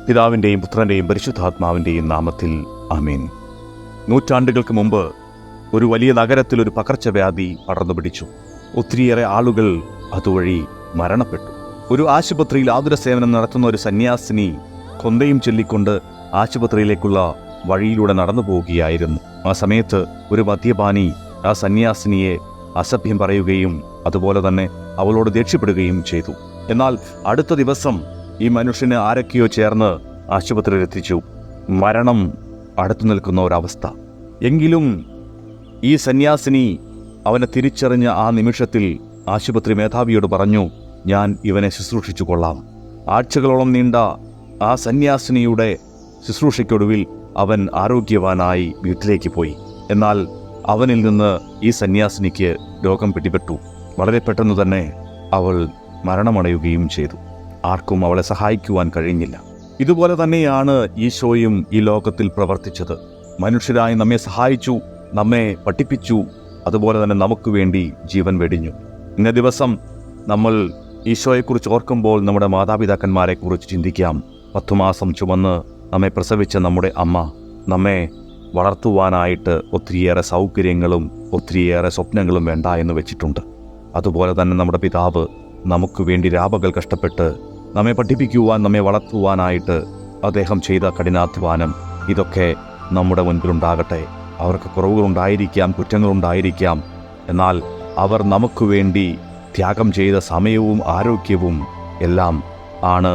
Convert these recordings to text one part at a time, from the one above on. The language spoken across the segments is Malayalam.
പിതാവിൻ്റെയും പുത്രൻ്റെയും പരിശുദ്ധാത്മാവിൻ്റെയും നാമത്തിൽ ആമേൻ. നൂറ്റാണ്ടുകൾക്ക് മുമ്പ് ഒരു വലിയ നഗരത്തിൽ ഒരു പകർച്ചവ്യാധി പടർന്നു പിടിച്ചു. ഒത്തിരിയേറെ ആളുകൾ അതുവഴി മരണപ്പെട്ടു. ഒരു ആശുപത്രിയിൽ ആതുര സേവനം നടത്തുന്ന ഒരു സന്യാസിനി കൊന്തയും ചൊല്ലിക്കൊണ്ട് ആശുപത്രിയിലേക്കുള്ള വഴിയിലൂടെ നടന്നു പോവുകയായിരുന്നു. ആ സമയത്ത് ഒരു മദ്യപാനി ആ സന്യാസിനിയെ അസഭ്യം പറയുകയും അതുപോലെ തന്നെ അവളോട് ദേഷ്യപ്പെടുകയും ചെയ്തു. എന്നാൽ അടുത്ത ദിവസം ഈ മനുഷ്യന് ആരൊക്കെയോ ചേർന്ന് ആശുപത്രിയിൽ എത്തിച്ചു. മരണം അടുത്തു നിൽക്കുന്ന ഒരവസ്ഥ. എങ്കിലും ഈ സന്യാസിനി അവനെ തിരിച്ചറിഞ്ഞ ആ നിമിഷത്തിൽ ആശുപത്രി മേധാവിയോട് പറഞ്ഞു, ഞാൻ ഇവനെ ശുശ്രൂഷിച്ചു കൊള്ളാം. ആഴ്ചകളോളം നീണ്ട ആ സന്യാസിനിയുടെ ശുശ്രൂഷയ്ക്കൊടുവിൽ അവൻ ആരോഗ്യവാനായി വീട്ടിലേക്ക് പോയി. എന്നാൽ അവനിൽ നിന്ന് ഈ സന്യാസിനിക്ക് രോഗം പിടിപെട്ടു. വളരെ പെട്ടെന്ന് തന്നെ അവൾ മരണമടയുകയും ചെയ്തു. ആർക്കും അവളെ സഹായിക്കുവാൻ കഴിഞ്ഞില്ല. ഇതുപോലെ തന്നെയാണ് ഈശോയും ഈ ലോകത്തിൽ പ്രവർത്തിച്ചത്. മനുഷ്യരായി നമ്മെ സഹായിച്ചു, നമ്മെ പഠിപ്പിച്ചു, അതുപോലെ തന്നെ നമുക്ക് വേണ്ടി ജീവൻ വെടിഞ്ഞു. ഇന്ന ദിവസം നമ്മൾ ഈശോയെക്കുറിച്ച് ഓർക്കുമ്പോൾ നമ്മുടെ മാതാപിതാക്കന്മാരെക്കുറിച്ച് ചിന്തിക്കാം. 10 മാസം ചുമന്ന് നമ്മെ പ്രസവിച്ച നമ്മുടെ അമ്മ നമ്മെ വളർത്തുവാനായിട്ട് ഒത്തിരിയേറെ സൗകര്യങ്ങളും ഒത്തിരിയേറെ സ്വപ്നങ്ങളും വേണ്ട എന്ന് വെച്ചിട്ടുണ്ട്. അതുപോലെ തന്നെ നമ്മുടെ പിതാവ് നമുക്ക് വേണ്ടി രാപകൽ കഷ്ടപ്പെട്ട് നമ്മെ പഠിപ്പിക്കുവാൻ, നമ്മെ വളർത്തുവാനായിട്ട് അദ്ദേഹം ചെയ്ത കഠിനാധ്വാനം, ഇതൊക്കെ നമ്മുടെ മുൻപിലുണ്ടാകട്ടെ. അവർക്ക് കുറവുകളുണ്ടായിരിക്കാം, കുറ്റങ്ങളുണ്ടായിരിക്കാം. എന്നാൽ അവർ നമുക്ക് വേണ്ടി ത്യാഗം ചെയ്ത സമയവും ആരോഗ്യവും എല്ലാം ആണ്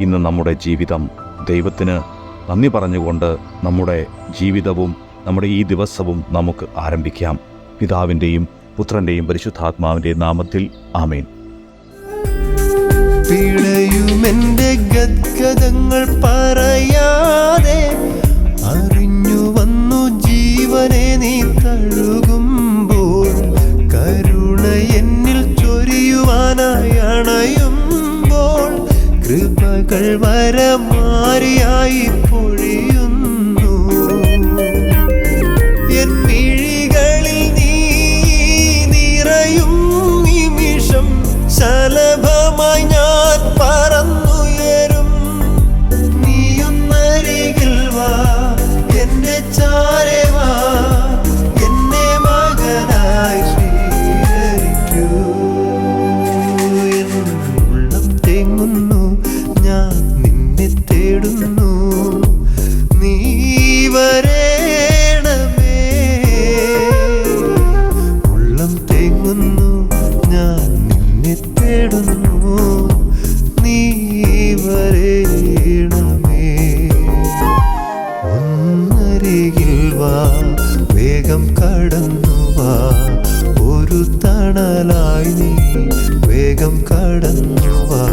ഇന്ന് നമ്മുടെ ജീവിതം. ദൈവത്തിന് നന്ദി പറഞ്ഞുകൊണ്ട് നമ്മുടെ ജീവിതവും നമ്മുടെ ഈ ദിവസവും നമുക്ക് ആരംഭിക്കാം. പിതാവിൻ്റെയും പുത്രൻ്റെയും പരിശുദ്ധാത്മാവിൻ്റെയും നാമത്തിൽ ആമേൻ. പിഴയുമെന്റെ ഗദ്ഗതങ്ങൾ പറയാതെ അറിഞ്ഞു വന്നു ജീവനെ നീ കഴുകുമ്പോൾ, കരുണ എന്നിൽ ചൊരിയുവാനായി അണയുമ്പോൾ, കൃപകൾ വരമാരിയായി പൊഴിയുന്നു. എൻ മിഴികളിൽ നീ നിറയും നിമിഷം ശലഭമായി ഞാൻ പറന്നുയരും. നീയൊന്നരികിൽ വാ, എന്റെ ചാരെ വാ, എന്നെ മകനായി സ്വീകരിക്കൂ. എൻ ഉള്ളം തേങ്ങുന്നു, ഞാൻ നിന്നെ തേടുന്നു. നീ വരേണമേ. ഉള്ളം തേങ്ങുന്നു, ഞാൻ നിന്നെ തേടുന്നു. നീ വരേണമേ. ഒന്നരികിൽ വാ, വേഗം കടന്നു വാ, ഒരു തണലായി നീ വേഗം കടന്നു വാ.